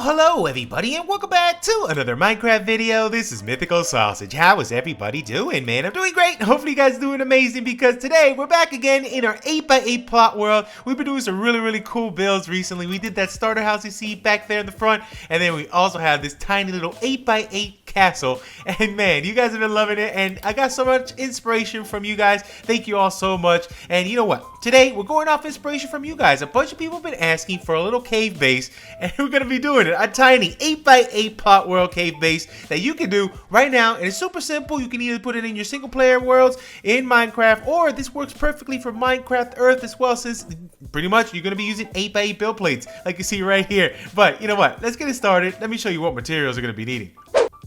Well, hello everybody, and welcome back to another Minecraft video. This is Mythical Sausage. How is everybody doing, man? I'm doing great. Hopefully you guys are doing amazing, because today we're back again in our 8x8 plot world. We've been doing some really cool builds recently. We did that starter house you see back there in the front, and then we also have this tiny little 8x8 castle. And man, you guys have been loving it, and I got so much inspiration from you guys. Thank you all so much. And you know what? Today we're going off inspiration from you guys. A bunch of people have been asking for a little cave base, and we're gonna be doing it. A tiny 8x8 plot world cave base that you can do right now, and it's super simple. You can either put it in your single player worlds in Minecraft, or this works perfectly for Minecraft Earth as well, since pretty much you're gonna be using 8x8 build plates like you see right here. But you know what? Let's get it started. Let me show you what materials are gonna be needing.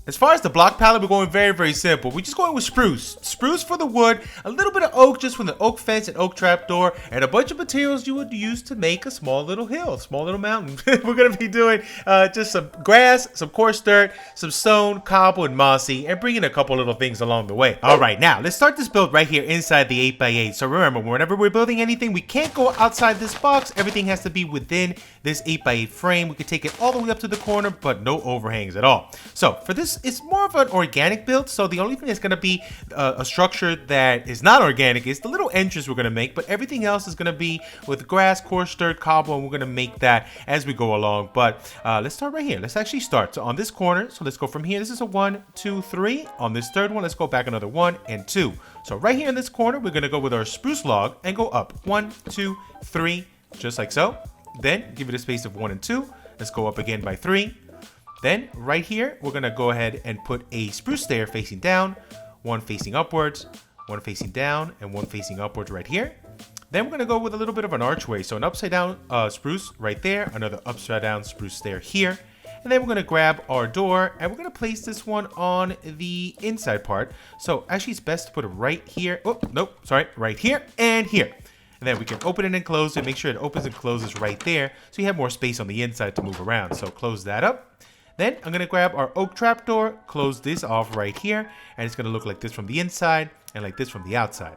As far as the block palette, we're going very simple. We're just going with spruce. Spruce for the wood, a little bit of oak just from the oak fence and oak trapdoor, and a bunch of materials you would use to make a small little hill, small little mountain. We're going to be doing just some grass, some coarse dirt, some stone, cobble, and mossy, and bringing a couple little things along the way. All right, now let's start this build right here inside the 8x8. So remember, whenever we're building anything, we can't go outside this box. Everything has to be within this 8x8 frame. We can take it all the way up to the corner, but no overhangs at all. So for this, it's more of an organic build, so the only thing that's going to be a structure that is not organic is the little entrance we're going to make, but everything else is going to be with grass, coarse dirt, cobble, and we're going to make that as we go along. But let's start right here. Let's actually start. So on this corner, so let's go from here. This is a 1, 2, 3. On this third one, let's go back another 1 and 2. So right here in this corner, we're going to go with our spruce log and go up 1, 2, 3, just like so. Then give it a space of 1 and 2. Let's go up again by 3. Then right here, we're gonna go ahead and put a spruce stair facing down, one facing upwards, one facing down, and one facing upwards right here. Then we're gonna go with a little bit of an archway. So an upside down spruce right there, another upside down spruce stair here. And then we're gonna grab our door and we're gonna place this one on the inside part. So actually it's best to put it right here. Oh, nope, sorry, right here and here. And then we can open it and close it, make sure it opens and closes right there, so you have more space on the inside to move around. So close that up. Then I'm going to grab our oak trapdoor, close this off right here, and it's going to look like this from the inside and like this from the outside.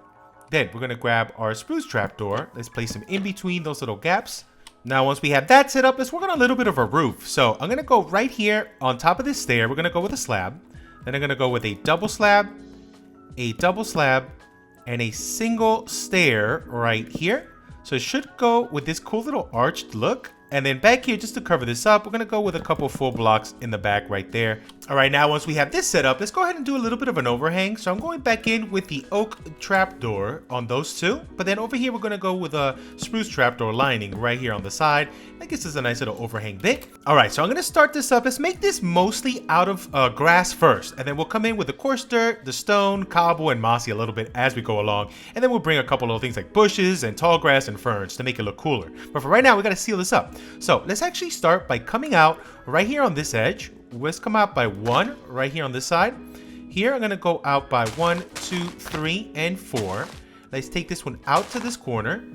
Then we're going to grab our spruce trapdoor. Let's place them in between those little gaps. Now once we have that set up, let's work on a little bit of a roof. So I'm going to go right here on top of this stair. We're going to go with a slab. Then I'm going to go with a double slab, and a single stair right here. So it should go with this cool little arched look. And then back here, just to cover this up, we're going to go with a couple full blocks in the back right there. All right, now once we have this set up, let's go ahead and do a little bit of an overhang. So I'm going back in with the oak trapdoor on those two. But then over here, we're going to go with a spruce trapdoor lining right here on the side. I guess this is a nice little overhang bit. All right, so I'm going to start this up. Let's make this mostly out of grass first. And then we'll come in with the coarse dirt, the stone, cobble, and mossy a little bit as we go along. And then we'll bring a couple of things like bushes and tall grass and ferns to make it look cooler. But for right now, we got to seal this up. So let's actually start by coming out right here on this edge. Let's come out by 1 right here on this side. Here I'm going to go out by 1, 2, 3, and 4. Let's take this one out to this corner.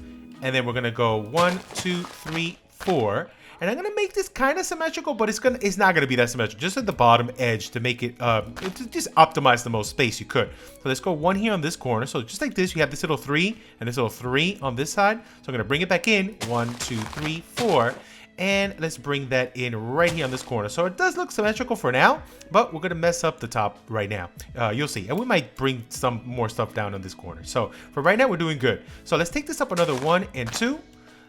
And then we're going to go 1, 2, 3, 4. And I'm going to make this kind of symmetrical, but it's not going to be that symmetrical. Just at the bottom edge to make it, to just optimize the most space you could. So let's go 1 here on this corner. So just like this, you have this little 3 and this little 3 on this side. So I'm going to bring it back in. 1, 2, 3, 4. And let's bring that in right here on this corner. So it does look symmetrical for now, but we're going to mess up the top right now. You'll see. And we might bring some more stuff down on this corner. So for right now, we're doing good. So let's take this up another 1 and 2.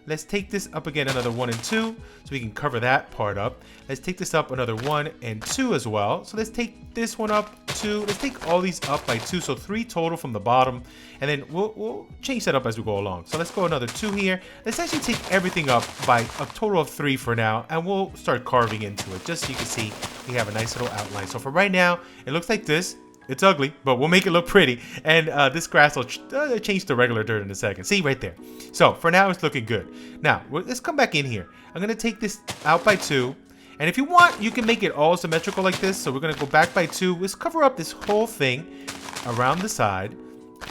Let's take this up again another 1 and 2, so we can cover that part up. Let's take this up another 1 and 2 as well. So let's take this one up 2. Let's take all these up by 2, so 3 total from the bottom. And then we'll change that up as we go along. So let's go another 2 here. Let's actually take everything up by a total of 3 for now, and we'll start carving into it. Just so you can see, we have a nice little outline. So for right now, it looks like this. It's ugly, but we'll make it look pretty. And this grass will change to regular dirt in a second. See, right there. So for now, it's looking good. Now, let's come back in here. I'm going to take this out by 2. And if you want, you can make it all symmetrical like this. So we're going to go back by 2. Let's cover up this whole thing around the side,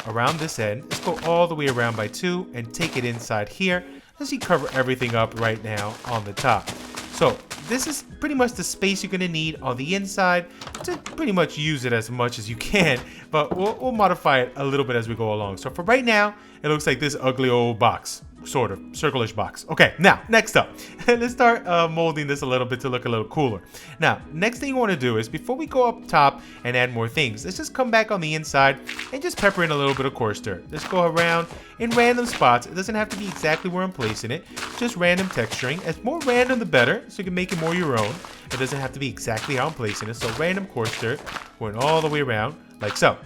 around this end. Let's go all the way around by 2 and take it inside here. Let's see, cover everything up right now on the top. So this is pretty much the space you're going to need on the inside to pretty much use it as much as you can, but we'll modify it a little bit as we go along. So for right now, it looks like this ugly old box. sort of circleish box. Okay, now next up, let's start molding this a little bit to look a little cooler. Now, next thing you want to do is before we go up top and add more things, let's just come back on the inside and just pepper in a little bit of coarse dirt. Let's go around in random spots. It doesn't have to be exactly where I'm placing it, just random texturing. As more random, the better, so you can make it more your own. It doesn't have to be exactly how I'm placing it. So random coarse dirt going all the way around like so.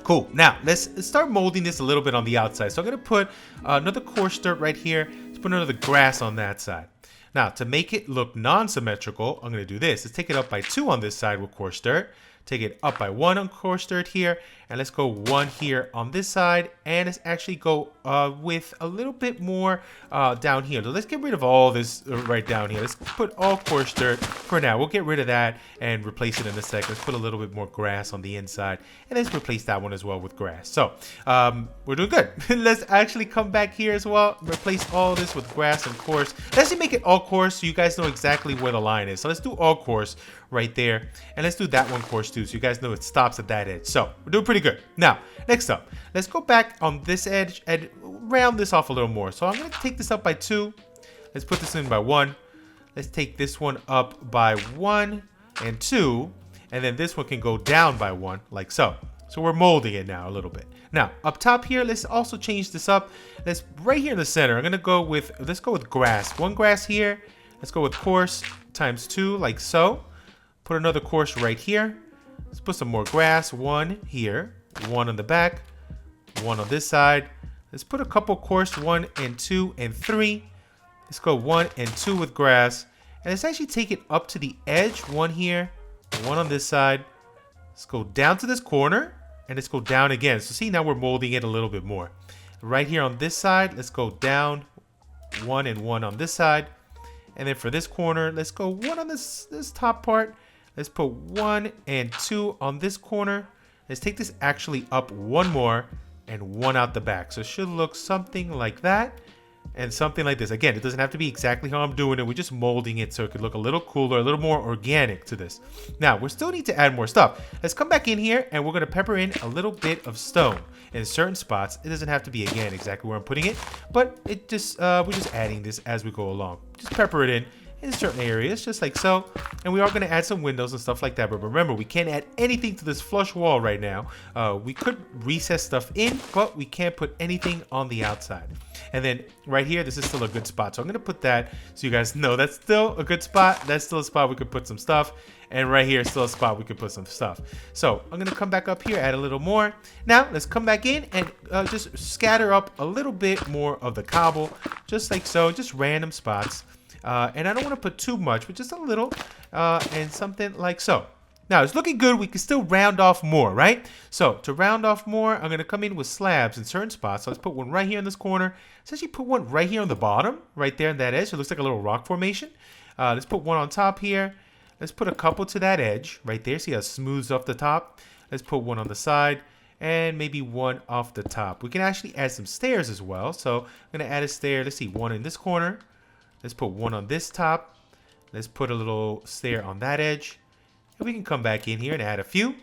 Cool. Now, let's start molding this a little bit on the outside. So I'm going to put another coarse dirt right here. Let's put another grass on that side. Now, to make it look non-symmetrical, I'm going to do this. Let's take it up by 2 on this side with coarse dirt. Take it up by 1 on coarse dirt here. And let's go 1 here on this side. And let's actually go with a little bit more down here. So let's get rid of all this right down here. Let's put all coarse dirt for now. We'll get rid of that and replace it in a second. Let's put a little bit more grass on the inside. And let's replace that one as well with grass. So we're doing good. Let's actually come back here as well. Replace all this with grass and coarse. Let's just make it all coarse so you guys know exactly where the line is. So let's do all coarse right there. And let's do that one coarse too, so you guys know it stops at that edge. So we're doing pretty good. Now, next up, let's go back on this edge and round this off a little more. So I'm going to take this up by 2. Let's put this in by 1. Let's take this one up by 1 and 2. And then this one can go down by 1, like so. So we're molding it now a little bit. Now, up top here, let's also change this up. Let's right here in the center, I'm going to go with, let's go with grass. 1 grass here. Let's go with coarse times 2, like so. Put another coarse right here. Let's put some more grass. 1 here, 1 on the back, 1 on this side. Let's put a couple coarse, 1 and 2 and 3. Let's go 1 and 2 with grass. And let's actually take it up to the edge. 1 here, 1 on this side. Let's go down to this corner and let's go down again. So see, now we're molding it a little bit more. Right here on this side, let's go down 1 and 1 on this side. And then for this corner, let's go 1 on this top part. Let's put 1 and 2 on this corner. Let's take this actually up 1 more and 1 out the back. So it should look something like that and something like this. Again, it doesn't have to be exactly how I'm doing it. We're just molding it so it could look a little cooler, a little more organic to this. Now, we still need to add more stuff. Let's come back in here and we're going to pepper in a little bit of stone in certain spots. It doesn't have to be, again, exactly where I'm putting it, but it just we're just adding this as we go along. Just pepper it in certain areas, just like so. And we are going to add some windows and stuff like that, but remember, we can't add anything to this flush wall right now. We could recess stuff in, but we can't put anything on the outside. And then right here, this is still a good spot, so I'm going to put that so you guys know that's still a good spot. That's still a spot we could put some stuff. And right here is still a spot we could put some stuff. So I'm going to come back up here, add a little more. Now let's come back in and just scatter up a little bit more of the cobble, just like so, just random spots. And I don't want to put too much, but just a little, and something like so. Now, it's looking good. We can still round off more, right? So, to round off more, I'm going to come in with slabs in certain spots. So, let's put one right here in this corner. Let's actually put one right here on the bottom, right there on that edge. So it looks like a little rock formation. Let's put one on top here. Let's put a couple to that edge right there. See how it smooths off the top? Let's put one on the side and maybe one off the top. We can actually add some stairs as well. So, I'm going to add a stair. Let's see, one in this corner. Let's put one on this top. Let's put a little stair on that edge. And we can come back in here and add a few.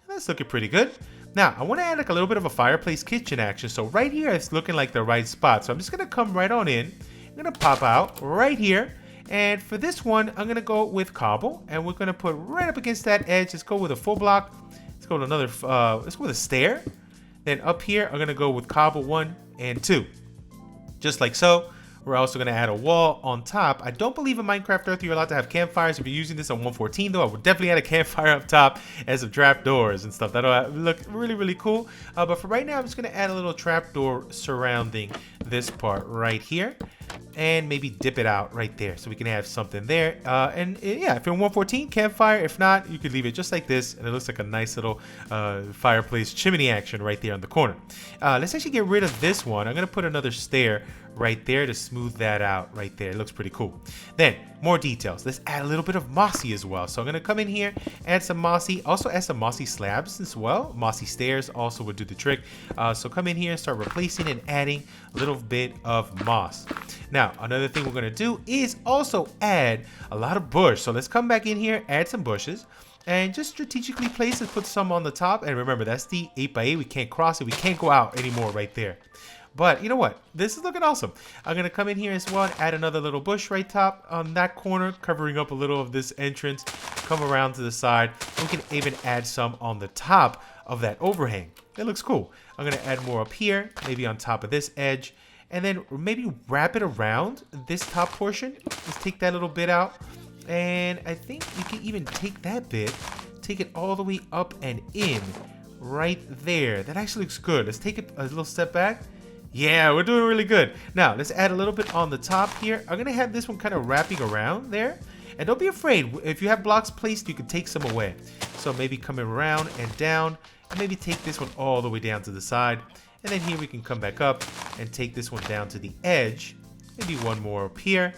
That's looking pretty good. Now, I want to add like a little bit of a fireplace kitchen action. So right here, it's looking like the right spot. So I'm just going to come right on in. I'm going to pop out right here. And for this one, I'm going to go with cobble. And we're going to put right up against that edge. Let's go with a full block. Let's go with another, let's go with a stair. Then up here, I'm going to go with cobble 1 and 2. Just like so. We're also going to add a wall on top. I don't believe in Minecraft Earth you're allowed to have campfires. If you're using this on 114, though, I would definitely add a campfire up top and some trap doors and stuff. That'll look really, really cool. But for right now, I'm just going to add a little trap door surrounding this part right here. And maybe dip it out right there so we can have something there. And yeah, if you're in 114, campfire. If not, you could leave it just like this. And it looks like a nice little fireplace chimney action right there on the corner. Let's actually get rid of this one. I'm going to put another stair right there to smooth that out right there. It looks pretty cool. Then more details. Let's add a little bit of mossy as well. So I'm going to come in here, add some mossy, also add some mossy slabs as well. Mossy stairs also would do the trick. So come in here and start replacing and adding a little bit of moss. Now, another thing we're going to do is also add a lot of bush. So let's come back in here, add some bushes. And just strategically place and put some on the top. And remember, that's the 8x8. We can't cross it. We can't go out anymore right there. But you know what? This is looking awesome. I'm going to come in here as well and add another little bush right top on that corner, covering up a little of this entrance. Come around to the side. We can even add some on the top of that overhang. It looks cool. I'm going to add more up here, maybe on top of this edge. And then maybe wrap it around this top portion. Let's take that little bit out. And I think you can even take that bit, take it all the way up and in right there. That actually looks good. Let's take it a little step back. Yeah, we're doing really good. Now, let's add a little bit on the top here. I'm going to have this one kind of wrapping around there. And don't be afraid. If you have blocks placed, you can take some away. So maybe coming around and down. And maybe take this one all the way down to the side. And then here we can come back up and take this one down to the edge. Maybe one more up here.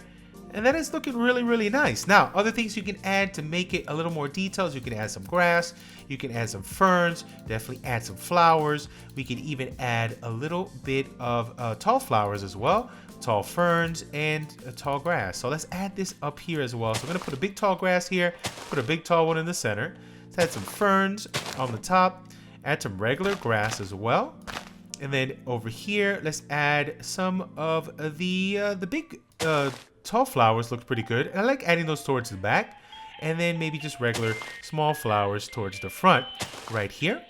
And that is looking really, really nice. Now, other things you can add to make it a little more details. You can add some grass. You can add some ferns. Definitely add some flowers. We can even add a little bit of tall flowers as well. Tall ferns and tall grass. So let's add this up here as well. So I'm going to put a big tall grass here. Put a big tall one in the center. Let's add some ferns on the top. Add some regular grass as well. And then over here, let's add some of the big tall flowers. Look pretty good. I like adding those towards the back. And then maybe just regular small flowers towards the front right here.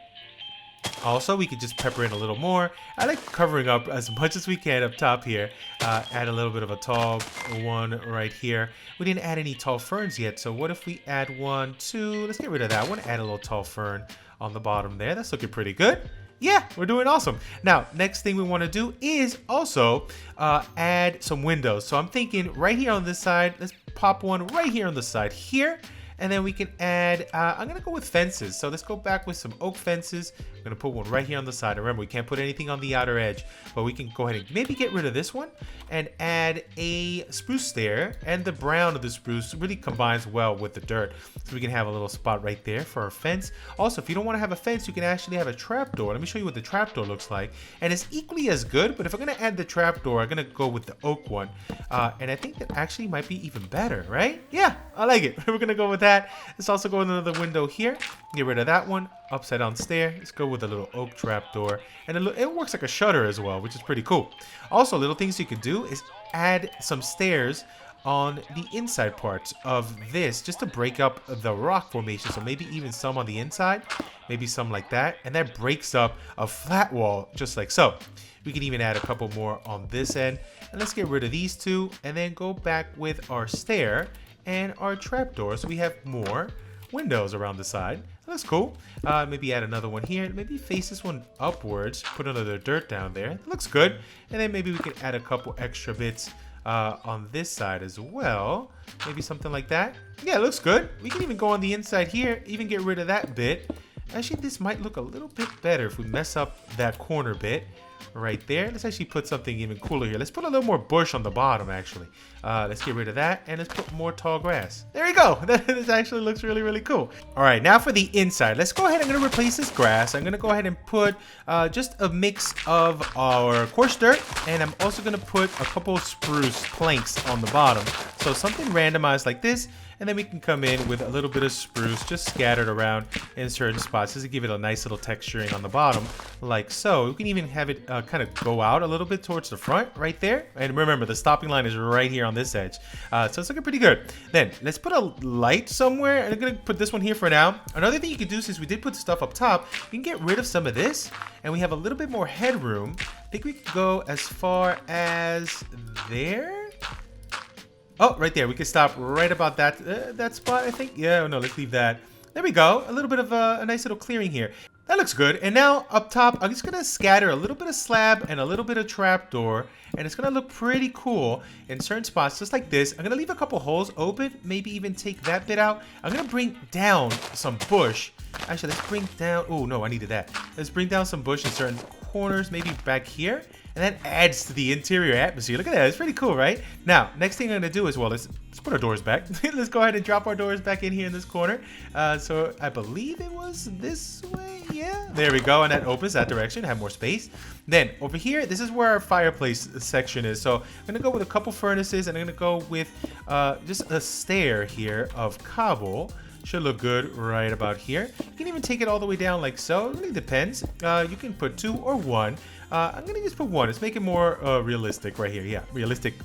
Also, we could just pepper in a little more. I like covering up as much as we can up top here. Add a little bit of a tall one right here. We didn't add any tall ferns yet. So what if we add one, two? Let's get rid of that one. Add a little tall fern on the bottom there. That's looking pretty good. Yeah, we're doing awesome. Now, next thing we want to do is also add some windows. So I'm thinking right here on this side, let's pop one right here on the side here. And then we can add, I'm going to go with fences. So let's go back with some oak fences. I'm going to put one right here on the side. Remember, we can't put anything on the outer edge, but we can go ahead and maybe get rid of this one and add a spruce there. And the brown of the spruce really combines well with the dirt. So we can have a little spot right there for our fence. Also, if you don't want to have a fence, you can actually have a trapdoor. Let me show you what the trapdoor looks like. And it's equally as good, but if I'm going to add the trapdoor, I'm going to go with the oak one. And I think that actually might be even better, right? Yeah, I like it. We're going to go with that. Let's also go with another window here. Get rid of that one. Upside down stair. Let's go with a little oak trapdoor. And it works like a shutter as well, which is pretty cool. Also, little things you can do is add some stairs on the inside parts of this just to break up the rock formation. So maybe even some on the inside, maybe some like that. And that breaks up a flat wall just like so. We can even add a couple more on this end. And let's get rid of these two and then go back with our stair and our trapdoor. So we have more windows around the side. That's cool. Maybe add another one here. Maybe face this one upwards. Put another dirt down there. It looks good. And then maybe we can add a couple extra bits on this side as well. Maybe something like that. Yeah, it looks good. We can even go on the inside here. Even get rid of that bit. Actually, this might look a little bit better if we mess up that corner bit right there. Let's actually put something even cooler here. Let's put a little more bush on the bottom, actually. Let's get rid of that, and let's put more tall grass. There you go. This actually looks really, really cool. All right, now for the inside. Let's go ahead. I'm going to replace this grass. I'm going to go ahead and put just a mix of our coarse dirt, and I'm also going to put a couple of spruce planks on the bottom. So something randomized like this. And then we can come in with a little bit of spruce just scattered around in certain spots just to give it a nice little texturing on the bottom like so. We can even have it kind of go out a little bit towards the front right there. And remember, the stopping line is right here on this edge. So it's looking pretty good. Then let's put a light somewhere. I'm going to put this one here for now. Another thing you can do, since we did put stuff up top, we can get rid of some of this and we have a little bit more headroom. I think we could go as far as there. Oh, right there. We can stop right about that spot, I think. Yeah, no, let's leave that. There we go. A little bit of a nice little clearing here. That looks good. And now up top, I'm just going to scatter a little bit of slab and a little bit of trapdoor. And it's going to look pretty cool in certain spots, just like this. I'm going to leave a couple holes open, maybe even take that bit out. I'm going to bring down some bush. Actually, let's bring down... Oh, no, I needed that. Let's bring down some bush in certain corners, maybe back here. And that adds to the interior atmosphere. Look at that. It's pretty cool, right? Now, next thing I'm going to do is, well, let's put our doors back. Let's go ahead and drop our doors back in here in this corner. So I believe it was this way. Yeah, there we go. And that opens that direction. Have more space. Then over here, this is where our fireplace section is. So I'm going to go with a couple furnaces. And I'm going to go with just a stair here of cobble. Should look good right about here. You can even take it all the way down like so. It really depends. You can put 2 or 1. I'm gonna just put 1. Let's make it more realistic right here. Yeah, realistic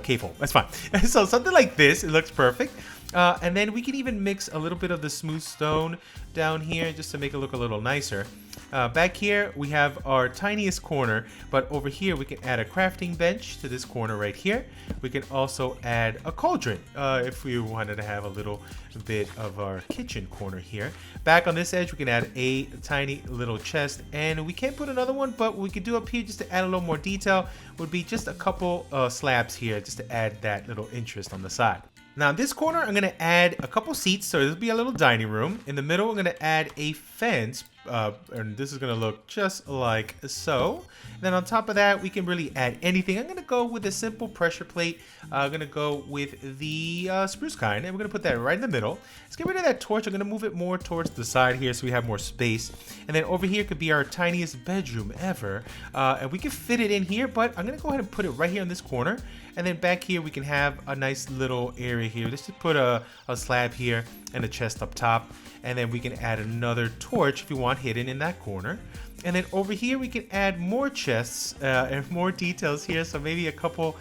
K-fold. That's fine. So something like this, it looks perfect. And then we can even mix a little bit of the smooth stone down here just to make it look a little nicer. Back here we have our tiniest corner, but over here we can add a crafting bench to this corner right here. We can also add a cauldron if we wanted to have a little bit of our kitchen corner here. Back on this edge we can add a tiny little chest, and we can't put another one, but what we could do up here just to add a little more detail would be just a couple slabs here just to add that little interest on the side. Now in this corner, I'm gonna add a couple seats, so this will be a little dining room. In the middle, I'm gonna add a fence, and this is gonna look just like so. And then on top of that, we can really add anything. I'm gonna go with a simple pressure plate. I'm gonna go with the spruce kind, and we're gonna put that right in the middle. Let's get rid of that torch. I'm gonna move it more towards the side here so we have more space. And then over here could be our tiniest bedroom ever. And we can fit it in here, but I'm gonna go ahead and put it right here in this corner. And then back here, we can have a nice little area here. Let's just put a slab here and a chest up top. And then we can add another torch if you want hidden in that corner. And then over here, we can add more chests and more details here. So maybe a couple,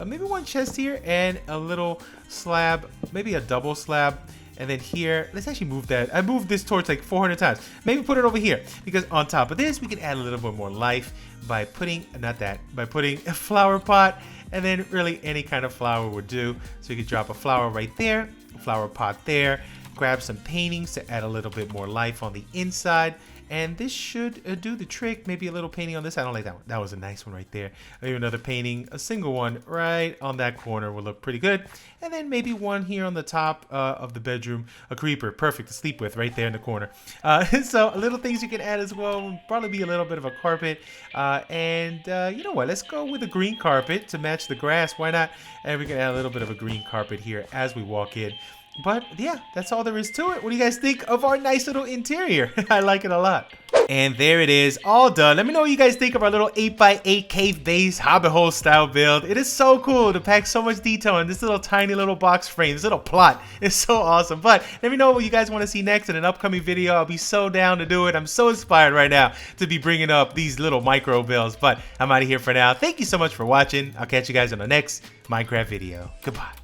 maybe one chest here and a little slab, maybe a double slab. And then here, let's actually move that. I moved this torch like 400 times. Maybe put it over here, because on top of this, we can add a little bit more life by putting, by putting a flower pot, and then really any kind of flower would do. So you could drop a flower right there, a flower pot there, grab some paintings to add a little bit more life on the inside. And this should do the trick. Maybe a little painting on this. I don't like that one. That was a nice one right there. Maybe another painting, a single one right on that corner will look pretty good. And then maybe one here on the top of the bedroom. A creeper, perfect to sleep with right there in the corner. So little things you can add as well. Probably be a little bit of a carpet. You know what? Let's go with a green carpet to match the grass. Why not? And we can add a little bit of a green carpet here as we walk in. But yeah, that's all there is to it. What do you guys think of our nice little interior? I like it a lot. And there it is, all done. Let me know what you guys think of our little 8x8 cave base hobbit hole style build. It is so cool to pack so much detail in this little tiny little box frame. This little plot is so awesome. But let me know what you guys want to see next in an upcoming video. I'll be so down to do it. I'm so inspired right now to be bringing up these little micro builds. But I'm out of here for now. Thank you so much for watching. I'll catch you guys on the next Minecraft video. Goodbye.